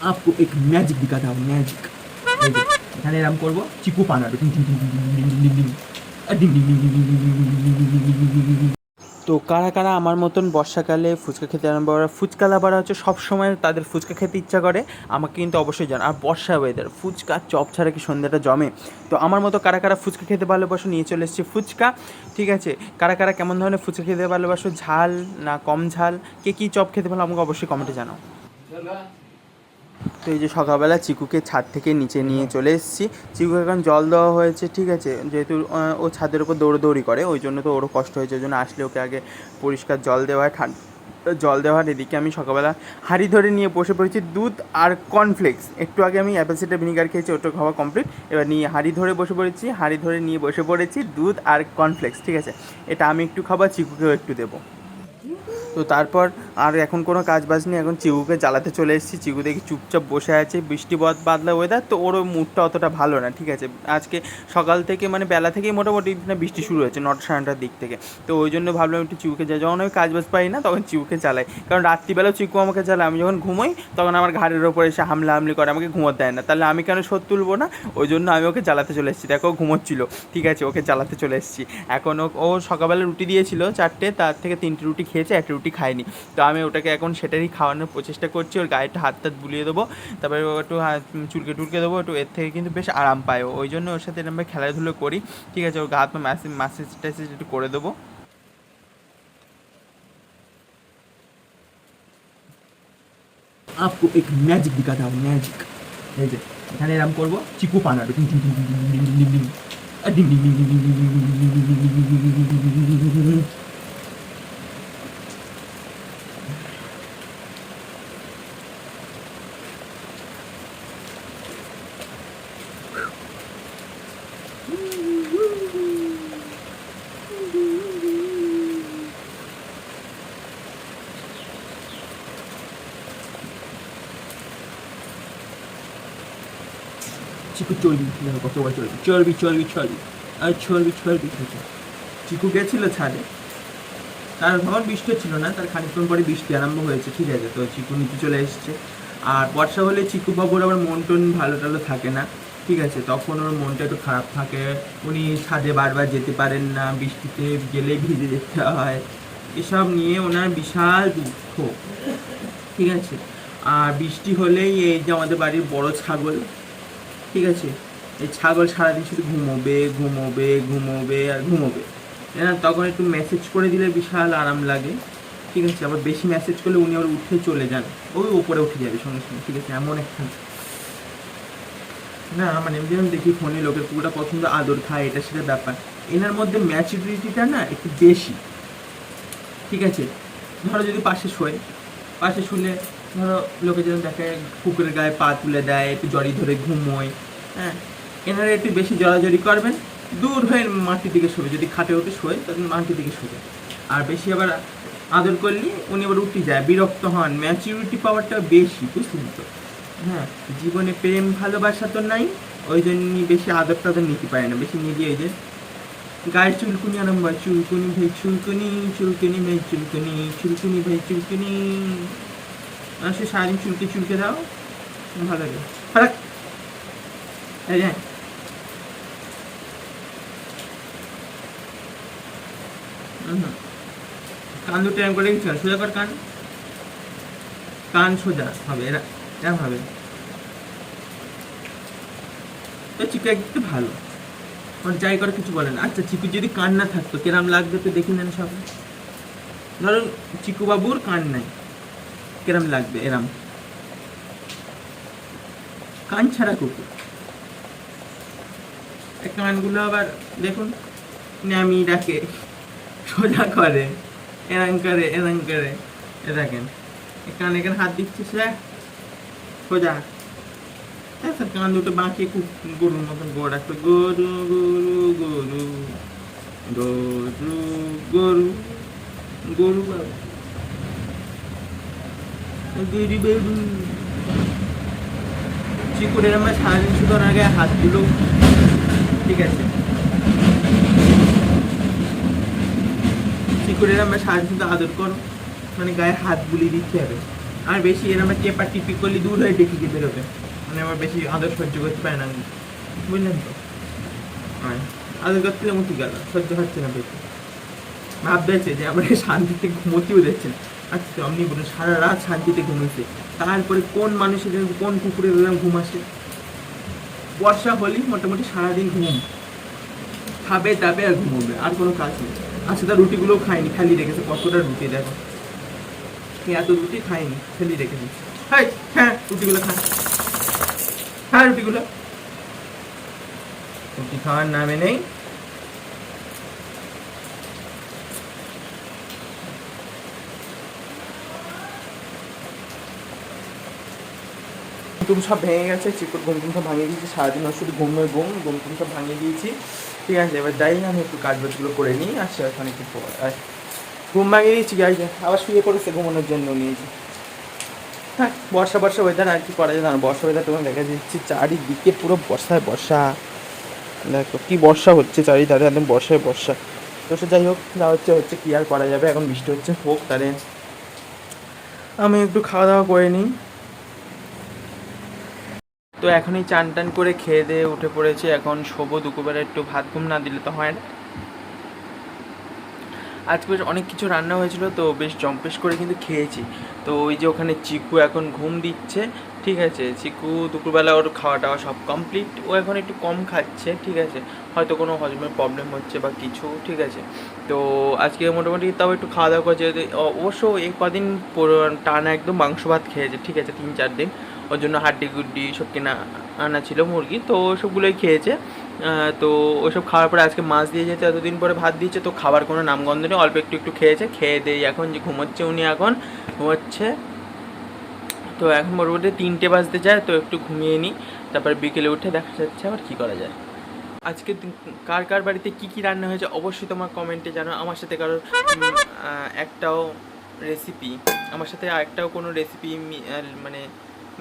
आपको एक मैजिक दिखाता हूँ, मैजिक। এখানে এরকম করবো, চিকু পানাবে ডিং ডিং ডিং ডিং ডিং ডিং ডিং ডিং ডিং ডিং ডিং ডিং ডিং ডিং ডিং ডিং। তো কারা কারা আমার মতন বর্ষাকালে ফুচকা খেতে আরম্ভ করে? ফুচকা লাভাররা হচ্ছে সবসময় তাদের ফুচকা খেতে ইচ্ছা করে, আমাকে কিন্তু অবশ্যই জান। আর বর্ষা ওয়েদার, ফুচকা চপ ছাড়া কি সন্ধ্যাটা জমে? তো আমার মতো কারা কারা ফুচকা খেতে ভালোবাসো, নিয়ে চলে এসেছি ফুচকা। ঠিক আছে, কারা কারা কেমন ধরনের ফুচকা খেতে ভালোবাসো, ঝাল না কম ঝাল, কে কী চপ খেতে ভালো, আমাকে অবশ্যই কমেন্টে জানাও। তো এই যে সকালবেলা চিকুকে ছাদ থেকে নিচে নিয়ে চলে এসেছি। চিকুকে এখন জল দেওয়া হয়েছে, ঠিক আছে, যেহেতু ও ছাদের উপর দৌড়োদৌড়ি করে, ওই জন্য তো ওরও কষ্ট হয়েছে, ওই জন্য আসলে ওকে আগে পরিষ্কার জল দেওয়া, ঠান্ডা জল দেওয়ার। এদিকে আমি সকালবেলা হাঁড়ি ধরে নিয়ে বসে পড়েছি দুধ আর কর্নফ্লেক্স। একটু আগে আমি অ্যাপেল সিডার ভিনিগার খেয়েছি, ওটা খাওয়া কমপ্লিট। এবার নিয়ে হাঁড়ি ধরে বসে পড়েছি, হাঁড়ি ধরে নিয়ে বসে পড়েছি দুধ আর কর্নফ্লেক্স, ঠিক আছে। এটা আমি একটু খাবো, চিকুকেও একটু দেবো। তো তারপর আর এখন কোনো কাজ বাজ নেই, এখন চিকুকে জ্বালাতে চলে এসেছি। চিকু দেখি চুপচাপ বসে আছে, বৃষ্টি বাদলা ওয়েদার, তো ওরও মুডটা অতটা ভালো না, ঠিক আছে। আজকে সকাল থেকে মানে বেলা থেকেই মোটামুটি না বৃষ্টি শুরু হয়েছে, 9টা সাড়ে 9টার দিক থেকে। তো ওই জন্য ভাবলাম একটু চিকুকে যাই, যখন আমি কাজ বাজ পাই না তখন চিকুকে চালাই, কারণ রাত্রিবেলাও চিকু আমাকে চালায়। আমি যখন ঘুমোই তখন আমার ঘাড়ের ওপর এসে হামলি করে, আমাকে ঘুমোতে দেয় না, তাহলে আমি কেন শোধ তুলবো না? ওই জন্য আমি ওকে জ্বালাতে চলে এসেছি। দেখো ঘুমোচ্ছিল, ঠিক আছে, ওকে জ্বালাতে চলে এসেছি। এখন ও সকালবেলা রুটি দিয়েছিল 4টে, তার থেকে 3টে রুটি খেয়েছে, 1টা রুটি খায়নি। তো আমি ওটাকে এখন সেটারই খাওয়ানোর প্রচেষ্টা করছি, ওর গায়ে একটু হাত বুলিয়ে দেবো, তারপরে একটু চুলকে টুলকে দেবো, একটু এর থেকে কিন্তু বেশ আরাম পায়। ওই জন্য ওর সাথে এরকম খেলাধুলো করি, ঠিক আছে। ওর গা হাত পা ম্যাসেজ ট্যাসেজ একটু করে দেবো। आपको एक मैजिक दिखाता हूँ, मैजिक। এই যে এখানে এরকম করবো, চিকু পানাবে ডিং ডিং ডিং ডিং ডিং ডিং ডিং ডিং ডিং ডিং ডিং ডিং ডিং ডিং ডিং ডিং ডিং ডিং। চিকু চর্বি, কতবার চর্বি চর্বি চর্বি চর্বি আর চর্বি চর্বি খেতে। চিকু গেছিলো ছাদে, তার তখন বৃষ্টি ছিল না, তার খানিকক্ষণ পরে বৃষ্টি আরম্ভ হয়েছে, ঠিক আছে। তো চিকু নিচে চলে এসছে। আর বর্ষা হলে চিকু বাবুর আবার মন টন ভালো টালো থাকে না, ঠিক আছে, তখন ওর মনটা একটু খারাপ থাকে। উনি ছাদে বারবার যেতে পারেন না, বৃষ্টিতে গেলে ভিজে যেতে হয়, এসব নিয়ে ওনার বিশাল দুঃখ, ঠিক আছে। আর বৃষ্টি হলেই এই যে আমাদের বাড়ির বড় ছাগল, ঠিক আছে, এই ছাগল সারাদিন শুধু ঘুমোবে ঘুমোবে ঘুমোবে আর ঘুমোবে, না তখন একটু মেসেজ করে দিলে বিশাল আরাম লাগে, ঠিক আছে। আবার বেশি মেসেজ করলে উনি আবার উঠে চলে যান, ওই উপরে উঠে যাবে সঙ্গে সঙ্গে, ঠিক আছে, এমন একটা না। মানে এমনি আমি দেখি ফোনে লোকের পুরোটা পছন্দ, আদর খায়, এটা সেটা ব্যাপার। এনার মধ্যে ম্যাচুরিটিটা না একটু বেশি, ঠিক আছে। ধরো যদি পাশে শোয়, পাশে শুলে ধরো লোকে যেন দেখে কুকুরের গায়ে পা তুলে দেয়, একটু জড়ি ধরে ঘুমোয়, হ্যাঁ, এনারা একটু বেশি জড়াজড়ি করবেন, দূর হয়ে মাটির দিকে শোবে। যদি খাটে উঠে শোয় তখন মাটির দিকে শোবে। আর বেশি আবার আদর করলে উনি আবার উঠে যায়, বিরক্ত হন। ম্যাচিউরিটি পাওয়ারটা বেশি, বুঝলেন তো? হ্যাঁ, জীবনে প্রেম ভালোবাসা তো নাই, ওই জন্যই বেশি আদর টাদর নিতে পারে না, বেশি নিয়ে দিয়ে যে গায়ের চুলকুনি আরম্ভ হয়, চুলকুনি ভাই চুলকুনি, চুলকুনি ভাই চুলকুনি, চুলকুনি ভাই চুলকুনি। সে সারাদিন চুলকে চুলকে দাও, ভালো লাগে। ফারাক এই যে কান দুটো এরম করে রেখেছিলাম, সোজা কর কান, কান সোজা হবে, এরম হবে। তো চিকু একটু ভালো, আর যাই করে কিছু বলে না। আচ্ছা, চিকু যদি কান না থাকতো কেরাম লাগবে তো দেখে নেন সবাই। ধরুন চিকু বাবুর কান নাই, কেরাম লাগবে? এরাম কান ছাড়া কুকুর, কানগুলো আবার দেখুন ন্যামি ডাকে, সোজা করে, এরম করে এরম করে, দেখেন কান এখানে হাত দিচ্ছে, সে সোজা। স্যার কান দুটো বাঁকিয়ে খুব গরুর মতন গোড় রাখবে, গরু গরু গরু গরু গরু গরু বাবু গরু বাবু। চিকুরের আমার সারাদিন শুধু ওর আগে হাতগুলো, ঠিক আছে, চিকুরের আমরা সারাদিন শুধু আদর করো, মানে গায়ে হাত বুলিয়ে দিতে হবে, আর বেশি এরকম টেপা টিপি করলে দূর হয়ে ডেকে বেরোবে, মানে আমার বেশি আদর সহ্য করতে পারে না, বুঝলেন তো? হ্যাঁ, আদর করতে যেমন ঠিক গেল, সহ্য হচ্ছে না বেশি, ভাবতেছে যে আমাকে শান্তিতে ঘুমোতেও দিচ্ছে না। আচ্ছা আপনি বলুন, সারা রাত শান্তিতে ঘুমিয়েছে, তারপরে কোন মানুষের কোন কুকুরের ঘুম আসে? বর্ষা হলেই মোটামুটি সারাদিন ঘুম, খাবে দাবে আর ঘুমোবে, আর কোনো কাজ নেই। আচ্ছা তার রুটিগুলোও খায়নি, খালি রেখেছে, কতটা রুটি দেখো, এত রুটি খায়নি, খালি রেখেছে। হ্যাঁ হ্যাঁ, রুটিগুলো খা, হ্যাঁ রুটিগুলো, রুটি খাওয়ার নামে নেই। ঘুম সব ভেঙে গেছে, চিকুর ঘুম টুম সব ভাঙিয়ে দিয়েছি, সারাদিন ওর শুধু ঘুমের ঘুম টুম সব ভাঙিয়ে দিয়েছি। ঠিক আছে, এবার যাই আমি একটু কাজ বাজগুলো করে নিই, আসছি ওখানে একটু পর। আর ঘুম ভাঙিয়ে দিয়েছি, গাড়িতে আবার শুয়ে পড়েছে ঘুমানোর জন্য নিয়েছি। হ্যাঁ, বর্ষা ওয়েদার, আর কি করা যায় না, বর্ষা ওয়েদার তোমার দেখা দিচ্ছি, চারিদিকে পুরো বর্ষায় বর্ষা, দেখো কি বর্ষা হচ্ছে চারিধারে, একদম বর্ষায় বর্ষা। তো সে যাই হোক, যা হচ্ছে কি আর করা যাবে, এখন বৃষ্টি হচ্ছে, হোক তাহলে আমি একটু খাওয়া দাওয়া করে নিই। তো এখনই চান টান করে খেয়ে দিয়ে উঠে পড়েছি, এখন শোবো, দুপুরবেলা একটু ভাত ঘুম না দিলে তো হয় না। আজকে বেশ অনেক কিছু রান্না হয়েছিল, তো বেশ জম্পেশ করে কিন্তু খেয়েছি। তো ওই যে ওখানে চিকু এখন ঘুম দিচ্ছে, ঠিক আছে, চিকু দুপুরবেলা ওর খাওয়া টাওয়া সব কমপ্লিট, ও এখন একটু কম খাচ্ছে, ঠিক আছে, হয়তো কোনো হজমের প্রবলেম হচ্ছে বা কিছু, ঠিক আছে। তো আজকে মোটামুটি তাও একটু খাওয়া দাওয়া করেছে, অবশ্য এই কদিন টানা একদম মাংস ভাত খেয়েছে, ঠিক আছে, 3-4 দিন, ওর জন্য হাড্ডি গুড্ডি সব কেনা আনা ছিল মুরগি, তো সবগুলোই খেয়েছে। তো ওইসব খাওয়ার পরে আজকে মাছ দিয়ে যেতে এতদিন পরে ভাত দিয়েছে, তো খাবার কোনো নামগন্ধ নেই, অল্প একটু খেয়েছে, খেয়ে দিয়ে এখন যে ঘুমোচ্ছে, উনি এখন ঘুমোচ্ছে। তো এখন মোটামুটি 3টে বাজতে যায়, তো একটু ঘুমিয়ে নিই, তারপরে বিকেলে উঠে দেখা যাচ্ছে আবার কী করা যায়। আজকে কার কার বাড়িতে কী কী রান্না হয়েছে অবশ্যই তোমার কমেন্টে জানো। আমার সাথে কারোর একটাও রেসিপি, আমার সাথে একটাও কোনো রেসিপি মানে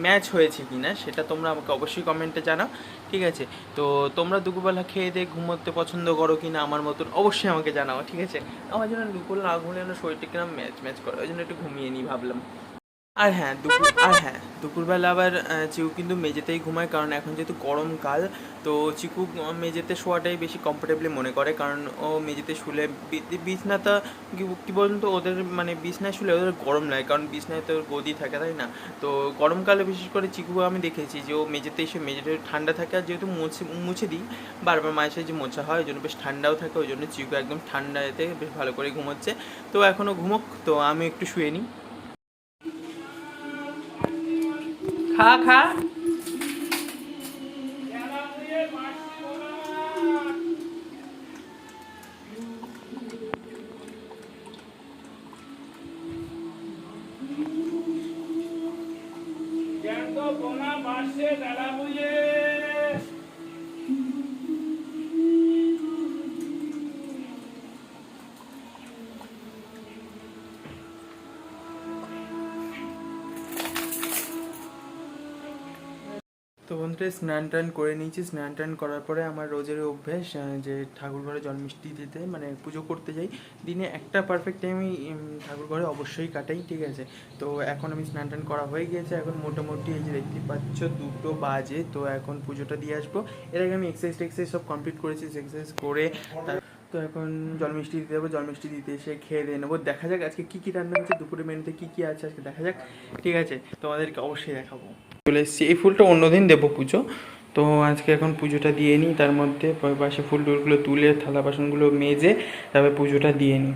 ম্যাচ হয়েছে কি না সেটা তোমরা আমাকে অবশ্যই কমেন্টে জানাও, ঠিক আছে। তো তোমরা দুপুরবেলা খেয়ে দিয়ে ঘুমোতে পছন্দ করো কি না আমার মতন, অবশ্যই আমাকে জানাও, ঠিক আছে। আমার জন্য দুপুরবেলা না ঘুমলে যেন শরীরটা কিরম ম্যাচ করে, ওই জন্য একটু ঘুমিয়ে নিই ভাবলাম। দুপুরবেলা আবার চিকু কিন্তু মেঝেতেই ঘুমায়, কারণ এখন যেহেতু গরমকাল, তো চিকু মেঝেতে শোয়াটাই বেশি কমফোর্টেবলি মনে করে, কারণ ও মেঝেতে শুলে বিছনাটা কী বলুন তো, ওদের মানে বিছনায় শুলে ওদের গরম লাগে, কারণ বিছনায় তো গদি থাকে, তাই না? তো গরমকালে বিশেষ করে চিকু আমি দেখেছি যে ও মেঝেতে এসে মেঝেতে ঠান্ডা থাকে, আর যেহেতু মুছে দিই বারবার, মাঝে যে মোছা হয় ওই জন্য বেশ ঠান্ডাও থাকে, ওই জন্য চিকু একদম ঠান্ডা এতে বেশ ভালো করে ঘুমোচ্ছে। তো এখনও ঘুমোক, তো আমি একটু শুয়ে নিই। খা খা, তো বন্ধুরা স্নান টান করে নিয়েছি, স্নান টান করার পরে আমার রোজের অভ্যেস যে ঠাকুর ঘরে জল মিষ্টি দিতে, মানে পুজো করতে যাই, দিনে একটা পারফেক্ট টাইম আমি ঠাকুর ঘরে অবশ্যই কাটাই, ঠিক আছে। তো এখন আমি স্নান টান করা হয়ে গিয়েছে, এখন মোটামুটি এই যে দেখতে পাচ্ছ 2টো বাজে, তো এখন পুজোটা দিয়ে আসবো। এর আগে আমি এক্সারসাইজ সব কমপ্লিট করেছি, এক্সারসাইজ করে তো এখন জল মিষ্টি দিতে যাবো, জল মিষ্টি দিতে এসে খেয়ে দিয়ে নেবো। দেখা যাক আজকে কী কী রান্না হচ্ছে, দুপুরে মেনুতে কী কী আছে আজকে দেখা যাক, ঠিক আছে, তোমাদেরকে অবশ্যই দেখাবো। চলে এসেছি, এই ফুলটা অন্যদিন দেবো পুজো, তো আজকে এখন পুজোটা দিয়ে নিই, তার মধ্যে পাশে ফুল টুলগুলো তুলে থালা বাসনগুলো মেজে তারপরে পুজোটা দিয়ে নিই।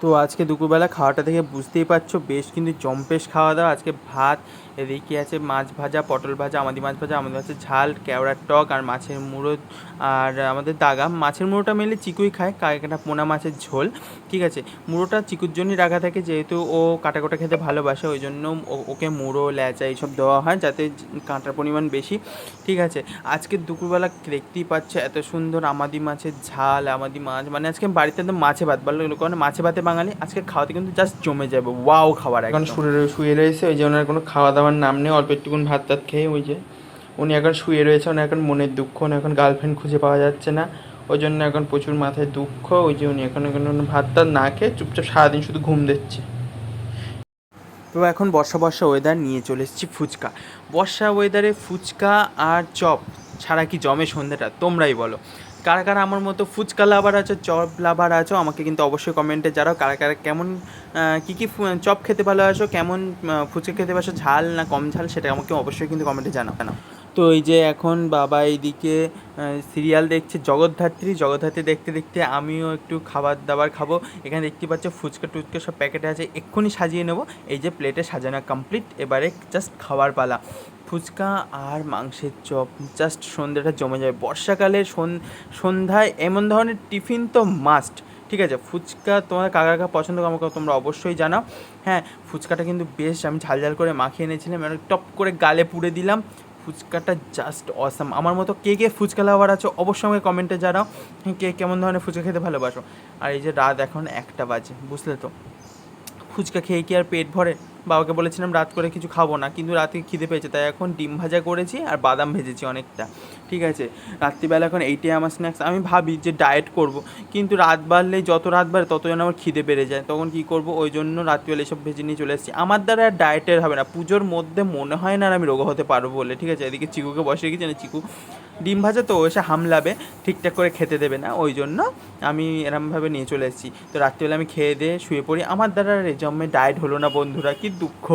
তো আজকে দুপুরবেলা খাওয়াটা থেকে বুঝতেই পারছো বেশ কিন্তু জম্পেশ খাওয়া দাওয়া। আজকে ভাত, এদিকে আছে মাছ ভাজা, পটল ভাজা, আমাদের মাছ ভাজা, আমাদের আছে ঝাল, কেওড়ার টক, আর মাছের মুড়ো, আর আমাদের দাগা মাছের মুড়োটা মেনলি চিকুই খায়, কাটা পোনা মাছের ঝোল, ঠিক আছে। মুড়োটা চিকুর জন্যই রাখা থাকে, যেহেতু ও কাটা কোটা খেতে ভালোবাসে, ওই জন্য ওকে মুড়ো ল্যাচা এইসব দেওয়া হয় যাতে কাঁটার পরিমাণ বেশি, ঠিক আছে। আজকে দুপুরবেলা দেখতেই পাচ্ছে এত সুন্দর আমাদি মাছের ঝাল, আমাদি মাছ, মানে আজকে বাড়িতে একদম মাছে ভাত, ভালো কারণ মাছে ভাতে বাঙালি, আজকে খাওয়াতে কিন্তু জাস্ট জমে যাবে, ওয়াও খাবার। এখন শুয়ে রয়েছে, ওই যে ওনার কোনো খাওয়া দাওয়ার নাম নেই, অল্প একটুকুন ভাত টাত খেয়ে ওই যে উনি এখন শুয়ে রয়েছে, ওনার এখন মনের দুঃখ, উনি এখন গার্লফ্রেন্ড খুঁজে পাওয়া যাচ্ছে না, ওই জন্য এখন প্রচুর মাথায় দুঃখ, ওই যে উনি এখন ভাত টাত না খেয়ে চুপচাপ সারাদিন শুধু ঘুম দিচ্ছে। তো এখন বর্ষা বর্ষা ওয়েদার নিয়ে চলে এসেছি ফুচকা। বর্ষা ওয়েদারে ফুচকা আর চপ ছাড়া কি জমে সন্ধ্যাটা, তোমরাই বলো। কারা কারা আমার মতো ফুচকা লাভার আছো, চপ লাভার আছো, আমাকে কিন্তু অবশ্যই কমেন্টে জানাও। কারা কারা কেমন কী কী চপ খেতে ভালোবাসো, কেমন ফুচকা খেতে ভালোবাসো, ঝাল না কম ঝাল, সেটা আমাকে অবশ্যই কিন্তু কমেন্টে জানাও। তো এই যে এখন বাবা এইদিকে সিরিয়াল দেখছে জগদ্ধাত্রী, জগদ্ধাত্রী দেখতে দেখতে আমিও একটু খাবার দাবার খাবো। এখানে দেখতে পাচ্ছ ফুচকা টুচকা সব প্যাকেটে আছে, এক্ষুনি সাজিয়ে নেবো। এই যে প্লেটে সাজানো কমপ্লিট, এবারে জাস্ট খাওয়ার পালা। ফুচকা আর মাংসের চপ, জাস্ট সন্ধ্যাটা জমে যাবে। বর্ষাকালে সন্ধ্যায় এমন ধরনের টিফিন তো মাস্ট। ঠিক আছে, ফুচকা তোমার কাকা কাকা পছন্দ আমাকে তোমরা অবশ্যই জানাও। হ্যাঁ, ফুচকাটা কিন্তু বেশ আমি ঝাল ঝাল করে মাখিয়ে এনেছিলাম, এবার টপ করে গালে পুড়ে দিলাম। ফুচকাটা জাস্ট অসাম। আমার মতো কে কে ফুচকা লাভার আছো অবশ্যই আমাকে কমেন্টে জানাও, কে কেমন ধরনের ফুচকা খেতে ভালোবাসো। আর এই যে রাত এখন 1টা বাজে, বুঝলে তো, ফুচকা খেয়ে কি আর পেট ভরে? বাবাকে বলেছিলাম রাত করে কিছু খাবো না, কিন্তু রাতে খিদে পেয়েছে, তাই এখন ডিম ভাজা করেছি আর বাদাম ভেজেছি অনেকটা। ঠিক আছে, রাত্রিবেলা এখন এইটাই আমার স্ন্যাক্স। আমি ভাবি যে ডায়েট করব, কিন্তু রাত বাড়লেই, যত রাত বাড়ে তত যেন আমার খিদে বেড়ে যায়, তখন কী করব, ওই জন্য রাত্রিবেলা এসব ভেজে নিয়ে চলে এসেছি। আমার দ্বারা আর ডায়েটের হবে না, পুজোর মধ্যে মনে হয় না আর আমি রোগা হতে পারবো বলে। ঠিক আছে, এদিকে চিকুকে বসে রেখেছি না, চিকু ডিম ভাজা তো এসে হামলাবে, ঠিকঠাক করে খেতে দেবে না, ওই জন্য আমি এরমভাবে নিয়ে চলে এসেছি। তো রাত্রিবেলা আমি খেয়ে দিয়ে শুয়ে পড়ি। আমার দ্বারা রেজম্মে ডায়েট হলো না বন্ধুরা, কি দুঃখ।